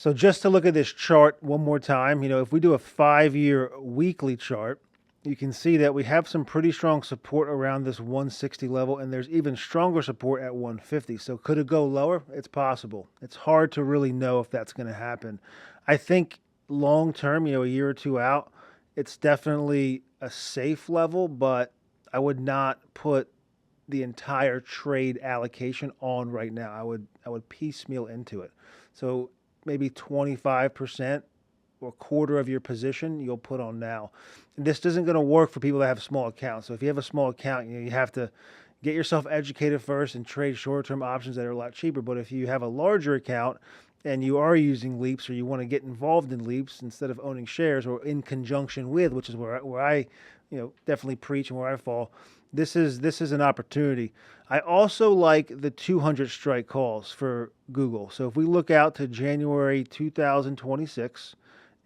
So just to look at this chart one more time, if we do a 5-year weekly chart, you can see that we have some pretty strong support around this 160 level, and there's even stronger support at 150. So could it go lower? It's possible. It's hard to really know if that's going to happen. I think long term, a year or two out, it's definitely a safe level, but I would not put the entire trade allocation on right now. I would piecemeal into it. So maybe 25% or a quarter of your position you'll put on now. And this isn't going to work for people that have small accounts. So if you have a small account, you have to get yourself educated first and trade short-term options that are a lot cheaper. But if you have a larger account and you are using leaps, or you want to get involved in leaps instead of owning shares, or in conjunction with, which is where I definitely preach and where I fall, this is an opportunity. I also like the 200 strike calls for Google. So if we look out to January 2026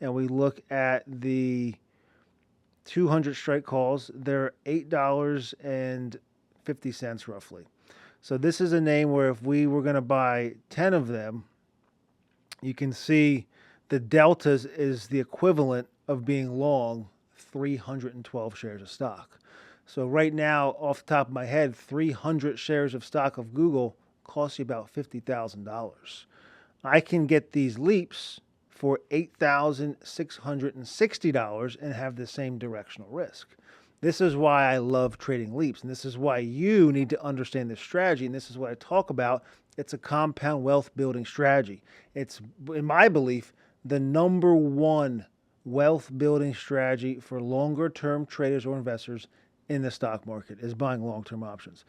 and we look at the 200 strike calls, they're $8.50 roughly. So this is a name where if we were going to buy 10 of them, you can see the deltas is the equivalent of being long 312 shares of stock. So right now, off the top of my head, 300 shares of stock of Google costs you about $50,000. I can get these leaps for $8,660 and have the same directional risk. This is why I love trading leaps, and this is why you need to understand this strategy, and this is what I talk about. It's a compound wealth building strategy. It's, in my belief, the number one wealth building strategy for longer term traders or investors in the stock market is buying long term options.